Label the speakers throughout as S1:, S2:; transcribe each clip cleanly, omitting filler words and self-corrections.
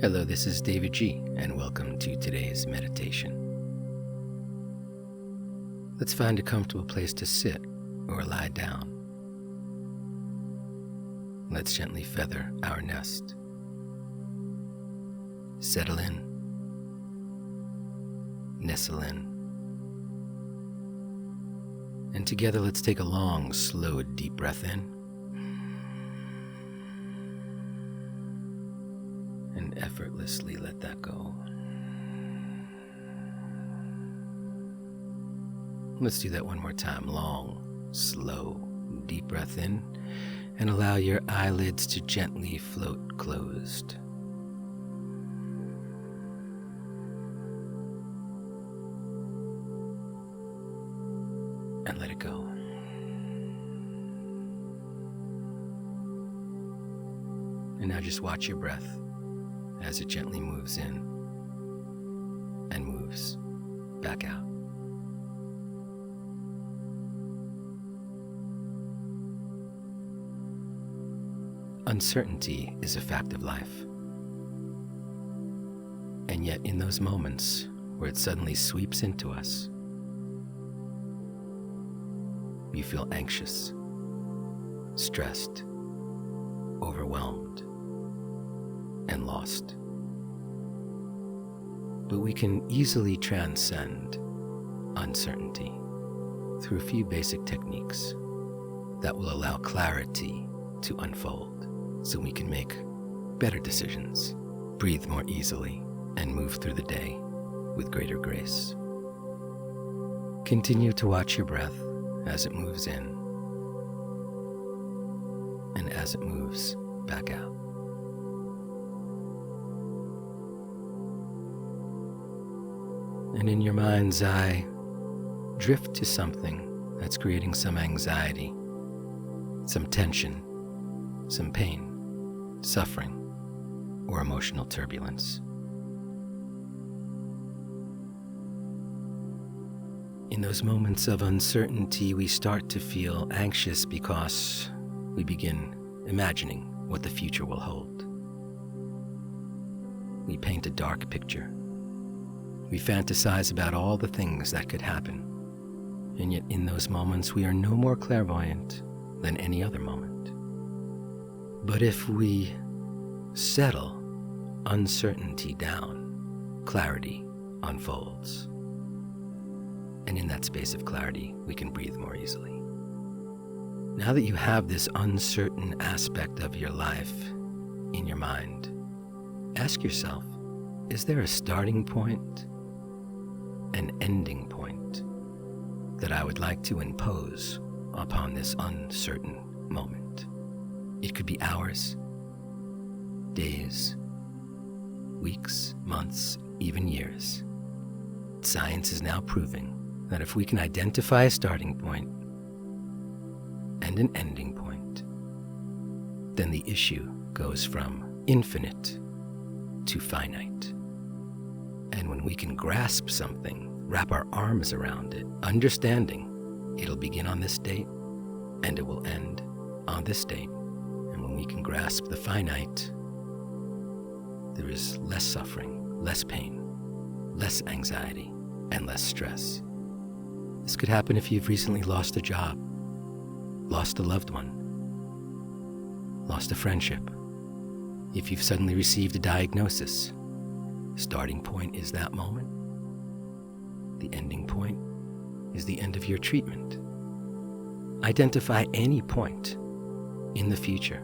S1: Hello, this is davidji, and welcome to today's meditation. Let's find a comfortable place to sit or lie down. Let's gently feather our nest. Settle in, nestle in, and together let's take a long, slow, deep breath in. And effortlessly let that go. Let's do that one more time. Long, slow, deep breath in, and allow your eyelids to gently float closed. And let it go. And now just watch your breath as it gently moves in and moves back out. Uncertainty is a fact of life. And yet in those moments where it suddenly sweeps into us, you feel anxious, stressed, overwhelmed, and lost. But we can easily transcend uncertainty through a few basic techniques that will allow clarity to unfold so we can make better decisions, breathe more easily, and move through the day with greater grace. Continue to watch your breath as it moves in and as it moves back out. And in your mind's eye, drift to something that's creating some anxiety, some tension, some pain, suffering, or emotional turbulence. In those moments of uncertainty, we start to feel anxious because we begin imagining what the future will hold. We paint a dark picture. We fantasize about all the things that could happen, and yet in those moments we are no more clairvoyant than any other moment. But if we settle uncertainty down, clarity unfolds. And in that space of clarity, we can breathe more easily. Now that you have this uncertain aspect of your life in your mind, ask yourself, is there a starting point, an ending point that I would like to impose upon this uncertain moment? It could be hours, days, weeks, months, even years. Science is now proving that if we can identify a starting point and an ending point, then the issue goes from infinite to finite. And when we can grasp something, wrap our arms around it, understanding it'll begin on this date and it will end on this date. And when we can grasp the finite, there is less suffering, less pain, less anxiety, and less stress. This could happen if you've recently lost a job, lost a loved one, lost a friendship, if you've suddenly received a diagnosis. Starting point is that moment. The ending point is the end of your treatment. Identify any point in the future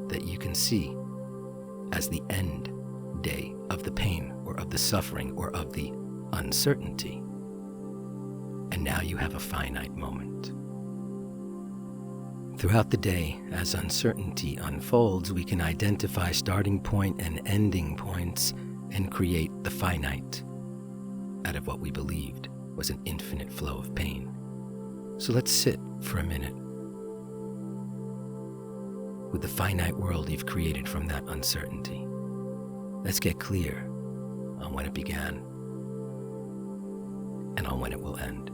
S1: that you can see as the end day of the pain or of the suffering or of the uncertainty. And now you have a finite moment. Throughout the day, as uncertainty unfolds, we can identify starting point and ending points and create the finite out of what we believed was an infinite flow of pain. So let's sit for a minute with the finite world you've created from that uncertainty. Let's get clear on when it began and on when it will end.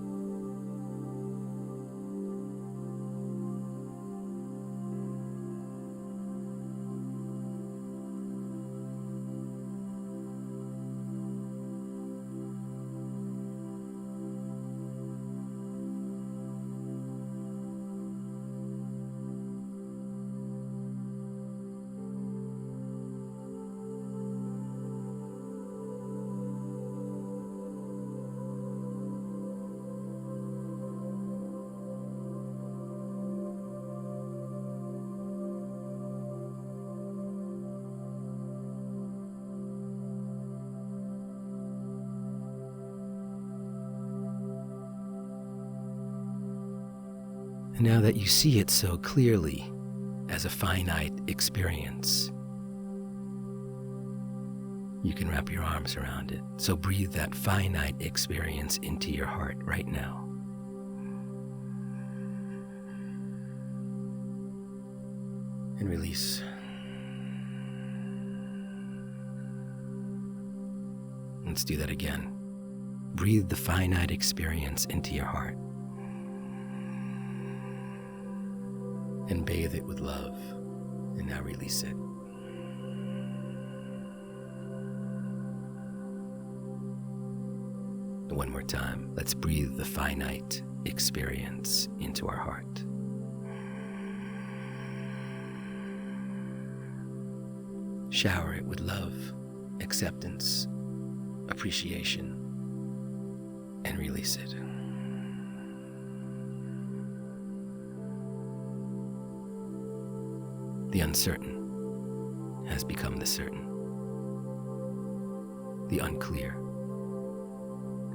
S1: And now that you see it so clearly as a finite experience, you can wrap your arms around it. So breathe that finite experience into your heart right now. And release. Let's do that again. Breathe the finite experience into your heart. And bathe it with love. And now release it. One more time. Let's breathe the finite experience into our heart. Shower it with love, acceptance, appreciation, and release it. The uncertain has become the certain. The unclear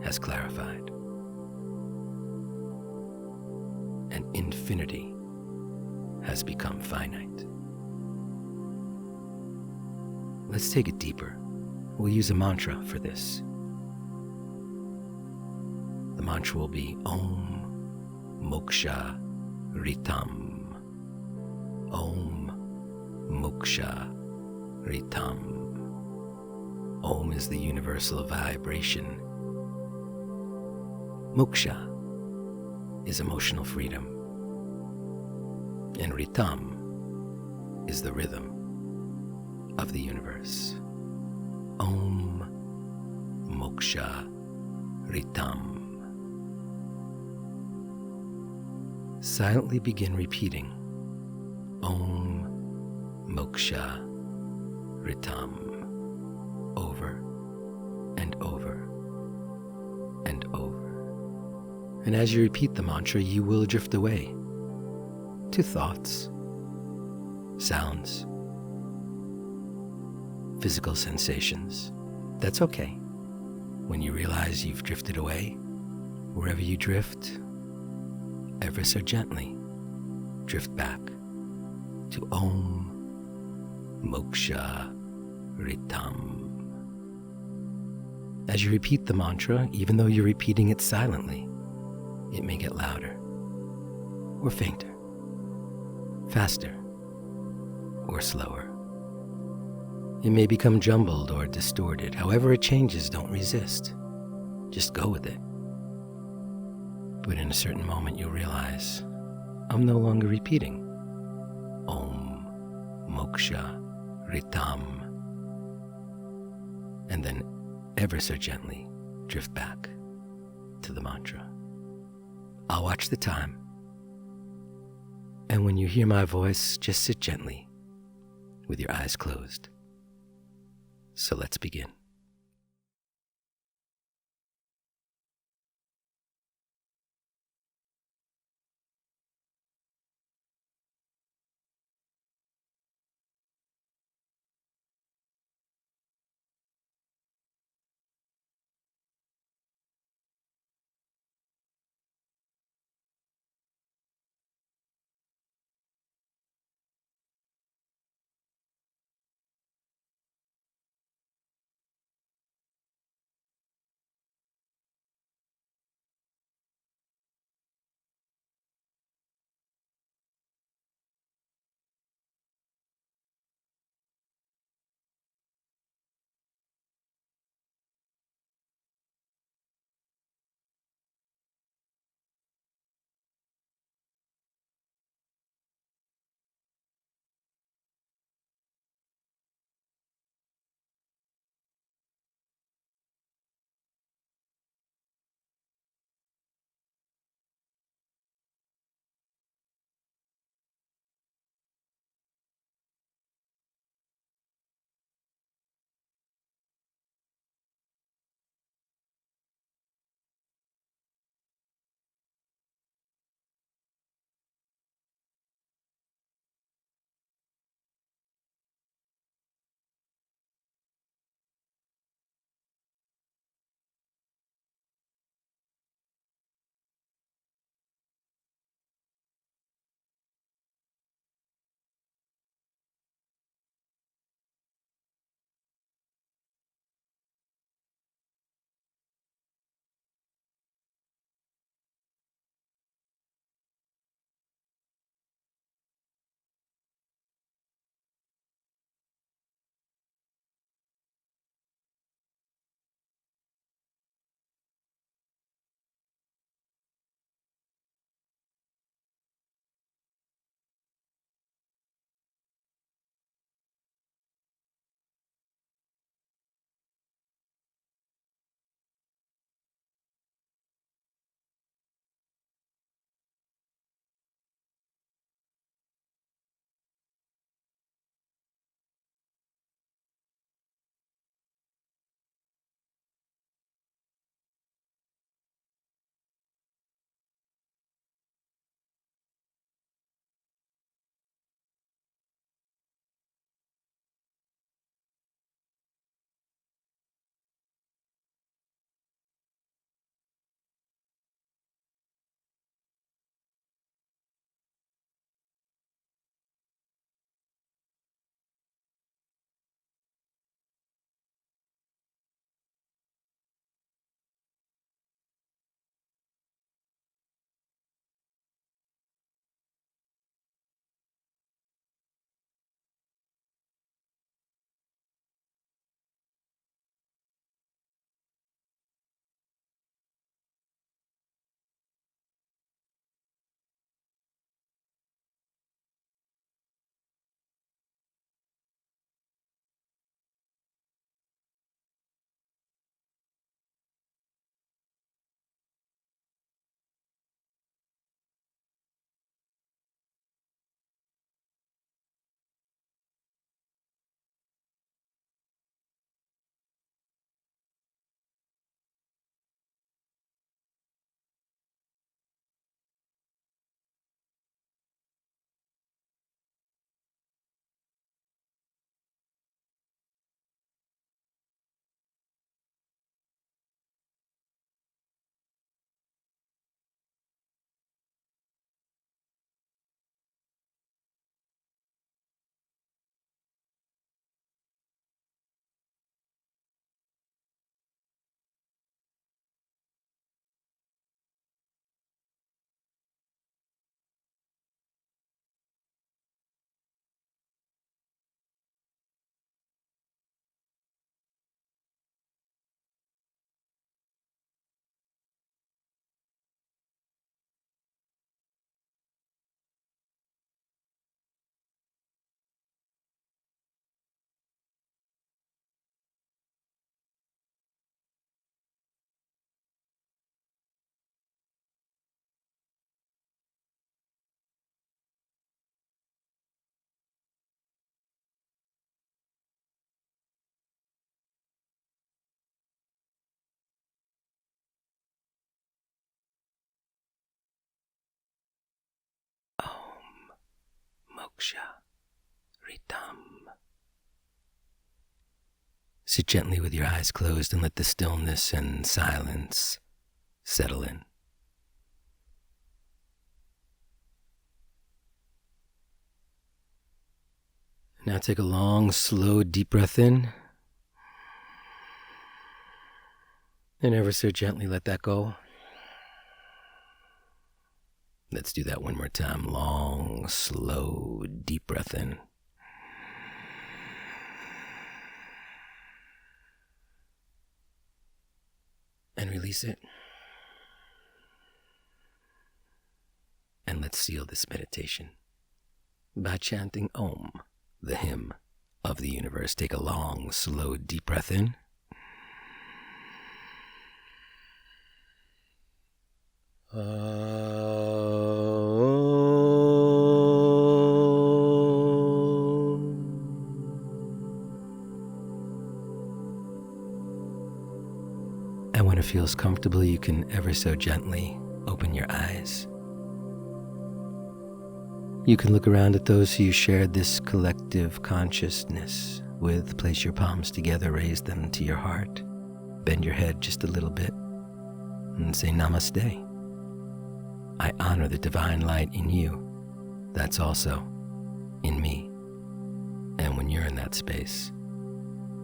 S1: has clarified. And infinity has become finite. Let's take it deeper. We'll use a mantra for this. The mantra will be Om Moksha Ritam. Om Moksha Ritam. Om is the universal vibration. Moksha is emotional freedom. And Ritam is the rhythm of the universe. Om Moksha Ritam. Silently begin repeating Om Moksha Ritam over and over and over. And as you repeat the mantra, you will drift away to thoughts, sounds, physical sensations. That's okay. When you realize you've drifted away, wherever you drift, ever so gently, drift back to Om Moksha Ritam. As you repeat the mantra, even though you're repeating it silently, it may get louder or fainter, faster or slower. It may become jumbled or distorted. However it changes, don't resist. Just go with it. But in a certain moment, you'll realize, I'm no longer repeating Om Moksha Ritam. And then ever so gently drift back to the mantra. I'll watch the time. And when you hear my voice, just sit gently with your eyes closed. So let's begin. moksha ritam. Sit gently with your eyes closed and let the stillness and silence settle in. Now take a long, slow, deep breath in. And ever so gently let that go. Let's do that one more time. Long, slow, deep breath in. And release it. And let's seal this meditation by chanting Om, the hymn of the universe. Take a long, slow, deep breath in. And when it feels comfortable, you can ever so gently open your eyes. You can look around at those who you shared this collective consciousness with. Place your palms together, raise them to your heart, bend your head just a little bit, and say Namaste. I honor the divine light in you that's also in me. And when you're in that space,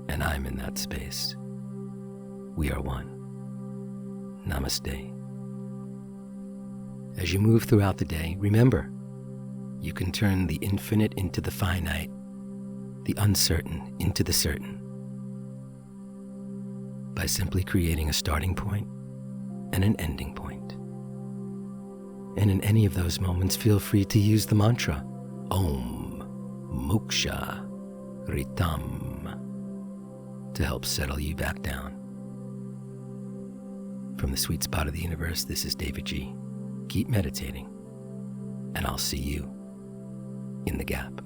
S1: and I'm in that space, we are one. Namaste. As you move throughout the day, remember, you can turn the infinite into the finite, the uncertain into the certain, by simply creating a starting point and an ending point. And in any of those moments, feel free to use the mantra, Om Moksha Ritam, to help settle you back down. From the sweet spot of the universe, this is davidji. Keep meditating, and I'll see you in the gap.